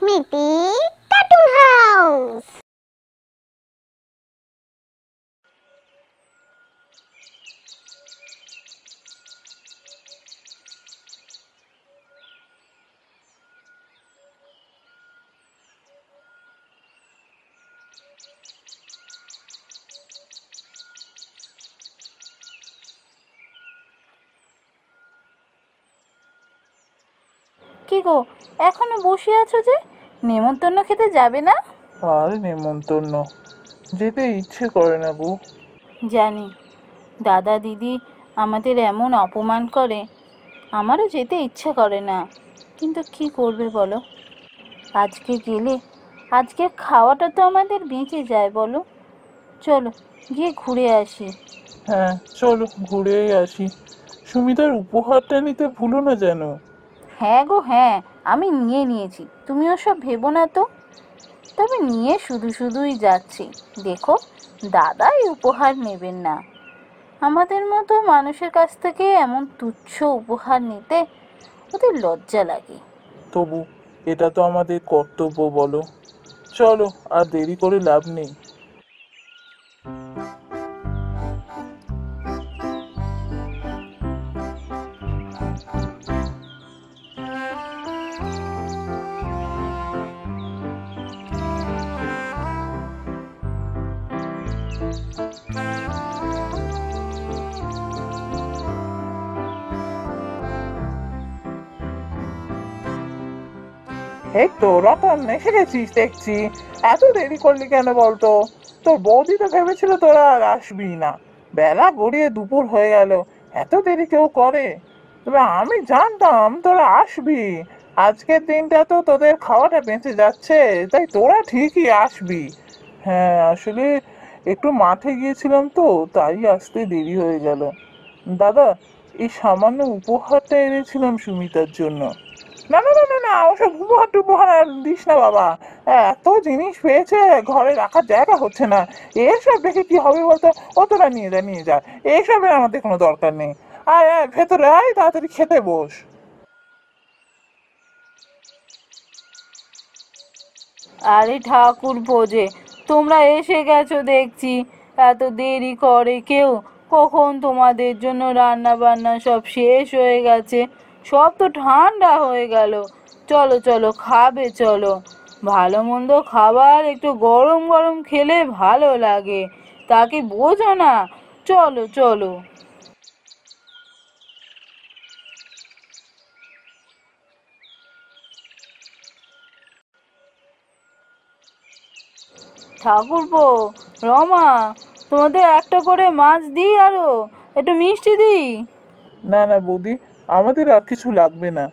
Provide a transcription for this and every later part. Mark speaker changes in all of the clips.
Speaker 1: স্মৃতি cartoon house.
Speaker 2: কি গো, এখনো বসে আছো যে? নেমন্তন্ন খেতে যাবে না?
Speaker 3: আর নেমন্তন্ন যেতে ইচ্ছে করে না বউ।
Speaker 2: জানি দাদা দিদি আমাদের এমন অপমান করে, আমারও যেতে ইচ্ছে করে না, কিন্তু কি করবে বলো? আজকে গেলে আজকে খাওয়াটা তো আমাদের বেঁচে যায় বলো। চলো গিয়ে ঘুরে আসি।
Speaker 3: হ্যাঁ চলো ঘুরেই আসি। সুমিতার উপহারটা নিতে ভুলো না যেন।
Speaker 2: হ্যাঁ গো হ্যাঁ, আমি নিয়ে নিয়েছি, তুমি ওসব ভেবো না তো। তবে নিয়ে শুধু শুধুই যাচ্ছি, দেখো দাদাই উপহার নেবেন না। আমাদের মতো মানুষের কাছ থেকে এমন তুচ্ছ উপহার নিতে ওদের লজ্জা লাগে।
Speaker 3: তবু এটা তো আমাদের কর্তব্য বলো। চলো আর দেরি করে লাভ নেই। এই তো রতন এসে গেছিস দেখছি। এত দেরি করলি কেন বলতো? তোর বৌদি তো ভেবেছিল তোরা আর আসবি না। বেলা গড়িয়ে দুপুর হয়ে গেল, এত দেরি কেউ করে? তবে আমি জানতাম তোরা আসবি। আজকের দিনটা তো তোদের খাওয়াটা বেঁচে যাচ্ছে, তাই তোরা ঠিকই আসবি। হ্যাঁ আসলে একটু মাঠে গিয়েছিলাম তো, তাই আসতে দেরি হয়ে গেল। দাদা, এই সামান্য উপহারটা এনেছিলাম সুমিতার জন্য। না না না না না, ওসব উপহার টুপহার আর দিস না বাবা। এত জিনিস পেয়েছে, ঘরে রাখার জায়গা হচ্ছে না। এসব দেখে কি হবে বলতো? ও তোরা নিয়ে যা নিয়ে যা, এসবের আমাদের কোনো দরকার নেই। আয় আয় ভেতরে আয়, তাড়াতাড়ি খেতে বস।
Speaker 2: আরে ঠাকুরপো যে, তোমরা এসে গেছো দেখছি। এত দেরি করে কেউ? কখন তোমাদের জন্য রান্না বান্না সব শেষ হয়ে গেছে, সব তো ঠান্ডা হয়ে গেল। চলো চলো খাবে চলো। ভালো মন্দ খাবার একটু গরম গরম খেলে ভালো লাগে, তা কি বোঝো না? চলো চলো। ঠাকুরপো, রমা, তোমাদের একটা করে মাছ দিই, আরো একটু মিষ্টি দিই?
Speaker 3: না না বৌদি, আমাদের আর কিছু লাগবে না।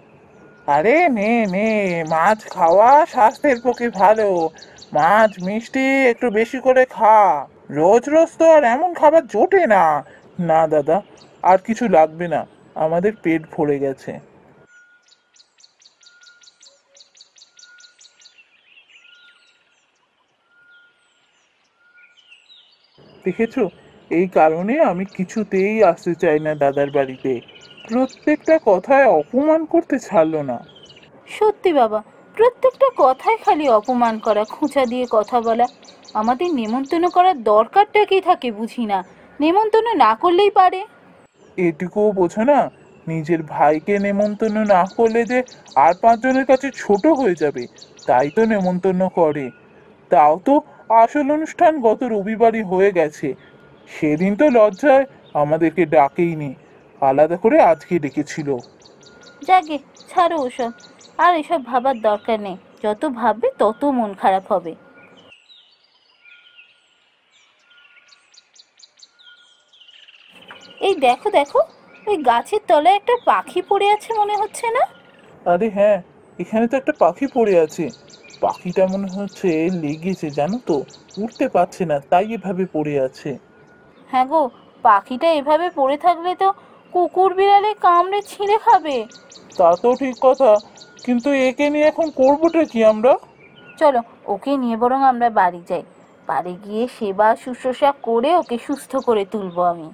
Speaker 3: আরে নে নে, মাছ খাওয়া স্বাস্থ্যের পক্ষে ভালো। মাছ মিষ্টি একটু বেশি করে খা। রোজ রোজ তো আর এমন খাবার জোটে না। না দাদা, আর কিছু লাগবে না, আমাদের পেট ভরে গেছে। দেখেছো, এই কারণে আমি কিছুতেই আসতে চাই না দাদার বাড়িতে। প্রত্যেকটা কথায় অপমান করতে ছাড়লো না।
Speaker 2: সত্যি বাবা, প্রত্যেকটা কথায় খালি অপমান করা, খোঁচা দিয়ে কথা বলা। আমাদের নেমন্তন্ন করার দরকারটা কি থাকে বুঝি না, নেমন্তন্ন না করলেই পারে।
Speaker 3: এটুকুও বোঝো না? নিজের ভাইকে নেমন্তন্ন না করলে যে আর পাঁচজনের কাছে ছোট হয়ে যাবে, তাই তো নেমন্তন্ন করে। তাও তো আসল অনুষ্ঠান গত রবিবারই হয়ে গেছে। সেদিন তো লজ্জায় আমাদেরকে ডাকেইনি, আলাদা করে আজকে ডেকেছিল।
Speaker 2: যাকে ছাড়ো ওসব, আর এসব ভাবার দরকার নেই। যত ভাববে তত মন খারাপ হবে। এই দেখো দেখো, ওই গাছের তলায় একটা পাখি পড়ে আছে মনে হচ্ছে না?
Speaker 3: আরে হ্যাঁ, এখানে তো একটা পাখি পড়ে আছে। পাখিটা মনে হচ্ছে লেগেছে জানো তো, উঠতে পারছে না, তাই এভাবে পড়ে আছে।
Speaker 2: হ্যাঁ গো, পাখিটা এভাবে পড়ে থাকলে তো কুকুর বিড়ালে কামড়ে ছিঁড়ে খাবে।
Speaker 3: তা তো ঠিক কথা, কিন্তু একে নিয়ে এখন করবোটা কি আমরা?
Speaker 2: চলো ওকে নিয়ে বরং আমরা বাড়ি যাই। বাড়ি গিয়ে সেবা শুশ্রূষা করে ওকে সুস্থ করে তুলবো আমি।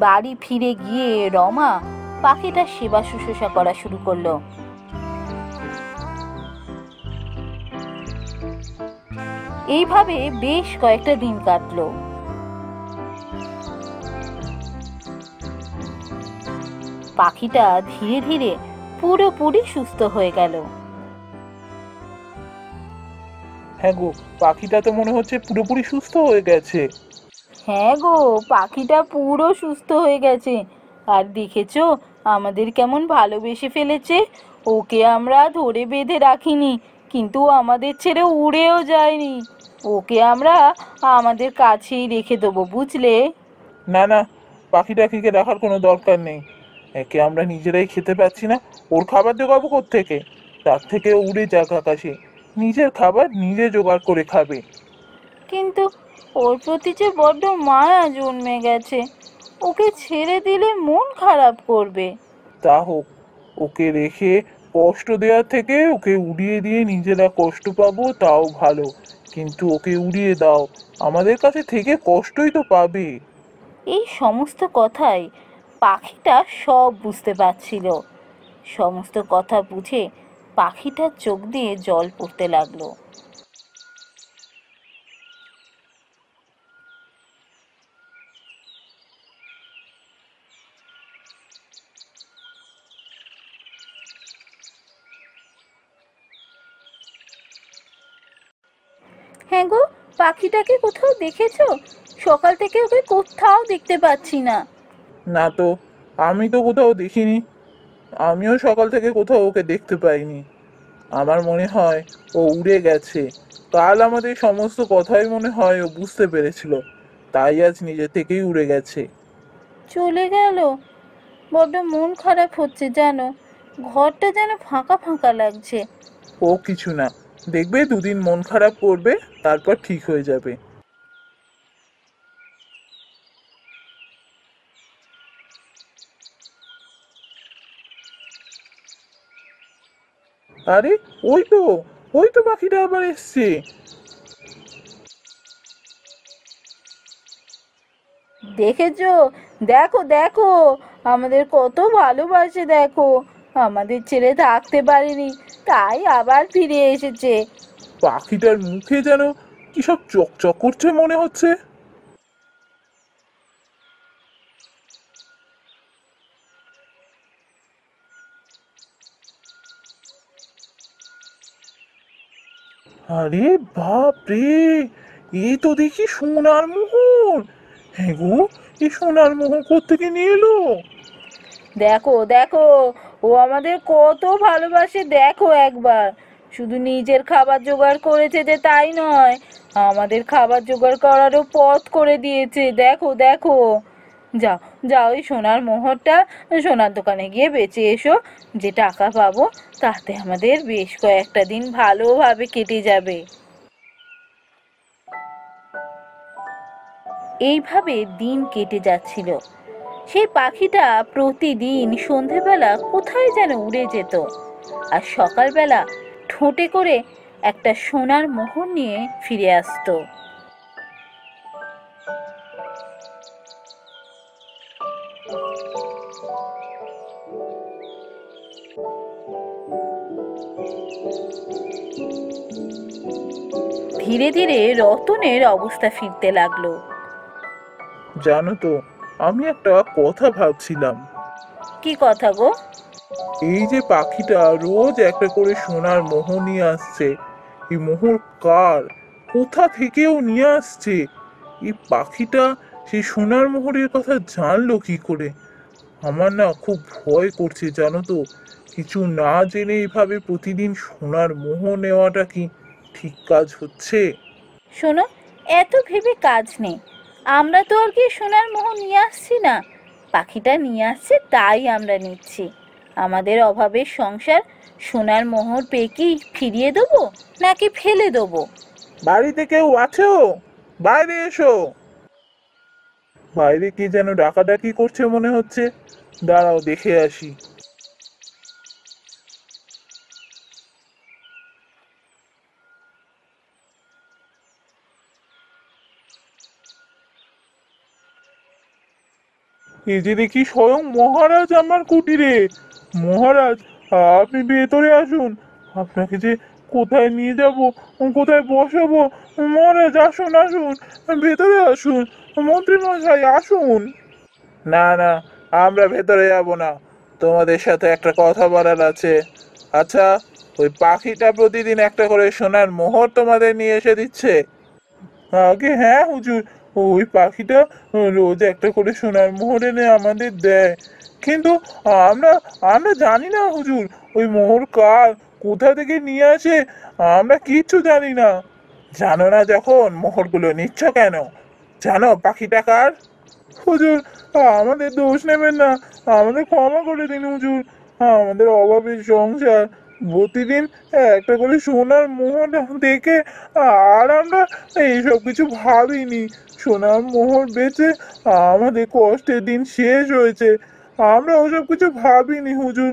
Speaker 2: বাড়ি ফিরে গিয়ে রমা পাখিটার সেবা শুশ্রূষা করা শুরু করলো। এইভাবে বেশ কয়েকটা দিন কাটলো। পাখিটা ধীরে ধীরে পুরোপুরি সুস্থ হয়ে গেল।
Speaker 3: হ্যাঁ গো, পাখিটা তো মনে হচ্ছে পুরোপুরি সুস্থ হয়ে গেছে।
Speaker 2: হ্যাঁ গো, পাখিটা পুরো সুস্থ হয়ে গেছে। আর দেখেছো আমাদের কেমন ভালোবেসে ফেলেছে। ওকে আমরা ধরে বেঁধে রাখিনি, কিন্তু আমাদের ছেড়ে উড়েও যায়নি। ওকে আমরা আমাদের কাছেই রেখে দেবো, বুঝলে?
Speaker 3: না না, পাখিটাকে রাখার কোনো দরকার নেই। একে আমরা নিজেরাই খেতে পাচ্ছি না, ওর খাবার জোগাবো কোত্থেকে? তার থেকে উড়ে যাক আকাশে, নিজের খাবার নিজে জোগাড় করে খাবে।
Speaker 2: কিন্তু ওর প্রতি যে বড্ড মায়া জন্মে গেছে। ওকে ছেড়ে দিলে মন খারাপ করবে।
Speaker 3: তা হোক, ওকে রেখে কষ্ট দেওয়ার থেকে ওকে উড়িয়ে দিয়ে নিজেরা কষ্ট পাবো তাও ভালো। কিন্তু ওকে উড়িয়ে দাও, আমাদের কাছে থেকে কষ্টই তো পাবে।
Speaker 2: এই সমস্ত কথাই পাখিটা সব বুঝতে পারছিল। সমস্ত কথা বুঝে পাখিটার চোখ দিয়ে জল পড়তে লাগলো। হ্যাঁ গো, পাখিটাকে কোথাও দেখেছো? সকাল থেকে ওকে কোথাও দেখতে পাচ্ছি না।
Speaker 3: না তো, আমি তো কোথাও দেখিনি। আমিও সকাল থেকে কোথাও ওকে দেখতে পাইনি। আমার মনে হয় ও উড়ে গেছে। কাল আমাদের সমস্ত কথাই মনে হয় ও বুঝতে পেরেছিল, তাই আজ নিজে থেকেই উড়ে গেছে।
Speaker 2: চলে গেল? বড্ড মন খারাপ হচ্ছে জানো। ঘরটা যেন ফাঁকা ফাঁকা লাগছে।
Speaker 3: ও কিছু না, দেখবে দুদিন মন খারাপ করবে, তারপর ঠিক হয়ে যাবে। আরে, ওই তো, ওই তো পাখিটা আবার এসছে।
Speaker 2: দেখেছো? দেখো দেখো, আমাদের কত ভালোবাসে দেখো। আমাদের ছেড়ে থাকতে পারেনি, তাই আবার ফিরে এসেছে।
Speaker 3: পাখিটার মুখে যেন কি সব চকচক করছে মনে হচ্ছে। আরে বাপ রে, এই তো দেখি সোনার মোহর। হ্যাঁ গো, এই সোনার মোহর কোত্থেকে নিয়ে এলো?
Speaker 2: দেখো দেখো, ও আমাদের কত ভালোবাসে দেখো একবার। শুধু নিজের খাবার জোগাড় করেছে যে তাই নয়, আমাদের খাবার জোগাড় করারও পথ করে দিয়েছে। দেখো দেখো। যাও যাও, ওই সোনার মোহরটা সোনার দোকানে গিয়ে বেচে এসো। যে টাকা পাবো তাতে আমাদের বেশ কয়েকটা দিন ভালোভাবে কেটে যাবে। এইভাবে দিন কেটে যাচ্ছিল। সেই পাখিটা প্রতিদিন সন্ধেবেলা কোথায় যেন উড়ে যেত, আর সকালবেলা ঠোঁটে করে একটা সোনার মোহর নিয়ে ফিরে আসতো। ধীরে ধীরে রতনের অবস্থা ফিরতে লাগলো।
Speaker 3: জানো তো, আমি একটা কথা ভাবছিলাম।
Speaker 2: কি কথা গো?
Speaker 3: এই যে পাখিটা রোজ একটা করে সোনার মোহর নিয়ে আসছে, এই মোহর কার? কোথা থেকেও নিয়ে আসছে? এই পাখিটা সেই সোনার মোহরের কথা জানলো কি করে? আমার না খুব ভয় করছে জানো তো। কিছু না জেনে এইভাবে প্রতিদিন সোনার মোহর নেওয়াটা কি ঠিক কাজ হচ্ছে?
Speaker 2: শোনো, এত ভেবে কাজ নেই। আমরা তো আর কি সোনার মোহর নিয়ে আসছি না, পাখিটা নিয়ে আসছে তাই আমরা নিচ্ছি। আমাদের অভাবের সংসার সোনার মোহর পেয়ে কি ফিরিয়ে দেবো নাকি ফেলে দেবো?
Speaker 3: বাড়িতে কেউ আছো? বাইরে এসো। বাইরে কি যেন ডাকাডাকি করছে মনে হচ্ছে। দাঁড়াও দেখে আসি। এই যে দেখি স্বয়ং মহারাজ আমার কুটিরে। মহারাজ, আপনি ভেতরে আসুন। আপনাকে যে কোথায় নিয়ে যাব, কোথায় বসাবো, মহারাজ আসুন আসুন, ভেতরে আসুন। মন্ত্রী মশাই আসুন। না না, আমরা ভেতরে যাব না, তোমাদের সাথে একটা কথা বলার আছে। আচ্ছা, ওই পাখিটা প্রতিদিন একটা করে সোনার মোহর তোমাদের নিয়ে এসে দিচ্ছে? আগে হ্যাঁ হুজুর, ওই পাখিটা রোজ একটা করে সোনার মোহর এনে আমাদের দেয়। কিন্তু আমরা আমরা জানি না হুজুর, ওই মোহর কার, কোথা থেকে নিয়ে আসে, আমরা কিচ্ছু জানি না। জানো না যখন মোহরগুলো নিচ্ছ কেন? জানো পাখিটা কার? হুজুর, আমাদের দোষ নেবেন না, আমাদের ক্ষমা করে দিন হুজুর। আমাদের অভাবের সংসার, প্রতিদিন একটা করে সোনার মোহর দেখে আর আমরা এইসব কিছু ভাবিনি। সোনার মোহর বেচে আমাদের কষ্টের দিন শেষ হয়েছে, আমরা ওসব কিছু ভাবিনি হুজুর।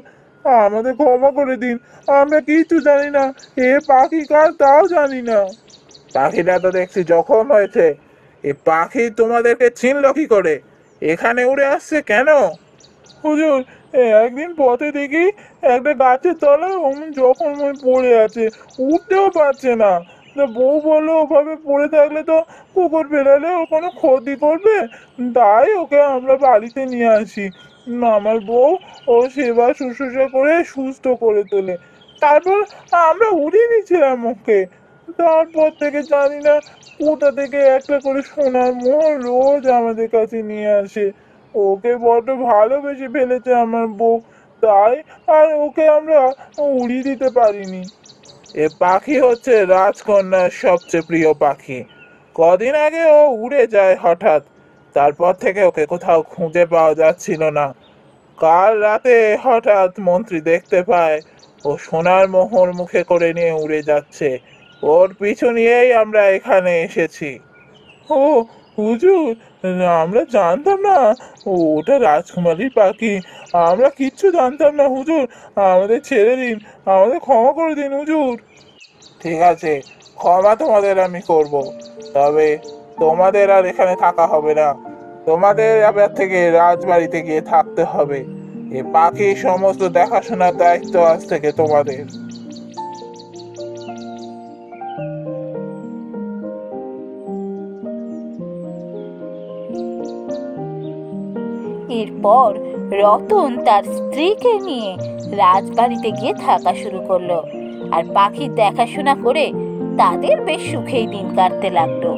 Speaker 3: আমাদের ক্ষমা করে দিন, আমরা কিচ্ছু জানি না, এ পাখি কার তাও জানি না। পাখিটা তো দেখছি জখম হয়েছে, এ পাখি তোমাদেরকে চিনল কি করে? এখানে উড়ে আসছে কেন? হুজুর, একদিন পথে দেখি একটা গাছের তলায় অমন জখম হয়ে পড়ে আছে, উঠতেও পারছে না। তা বউ বললো ওভাবে পড়ে থাকলে তো কুকুর বেড়ালে ও কোনো ক্ষতি করবে, তাই ওকে আমরা বাড়িতে নিয়ে আসি। আমার বউ ও সেবা শুশ্রূষা করে সুস্থ করে তোলে, তারপর আমরা উড়িয়ে দিয়েছিলাম ওকে। তারপর থেকে জানি না কোথা থেকে একটা করে সোনার মোহর রোজ আমাদের কাছে নিয়ে আসে। ওকে বড্ড ভালোবেসে ফেলেছে আমার বউ, তাই আর ওকে আমরা উড়িয়ে দিতে পারিনি। এ পাখি হচ্ছে রাজকন্যার সবচেয়ে প্রিয় পাখি। কদিন আগে ও উড়ে যায় হঠাৎ, তারপর থেকে ওকে কোথাও খুঁজে পাওয়া যাচ্ছিল না। কাল রাতে হঠাৎ মন্ত্রী দেখতে পায় ও সোনার মোহর মুখে করে নিয়ে উড়ে যাচ্ছে। ওর পিছু নিয়েই আমরা এখানে এসেছি। ও হুজুর, আমরা জানতাম না ওটা রাজকুমারীর পাখি, আমরা কিচ্ছু জানতাম না হুজুর, আমাদের ছেড়ে দিন, আমাদের ক্ষমা করে দিন হুজুর। ঠিক আছে, ক্ষমা তোমাদের আমি করব, তবে তোমাদের আর এখানে থাকা হবে না। তোমাদের এবার থেকে রাজবাড়িতে গিয়ে থাকতে হবে। এ পাখির সমস্ত দেখাশোনার দায়িত্ব আজ থেকে তোমাদের।
Speaker 2: এরপর রতন তার স্ত্রীকে নিয়ে রাজবাড়িতে গিয়ে থাকা শুরু করলো, আর পাখির দেখাশোনা করে তাদের বেশ সুখেই দিন কাটতে লাগলো।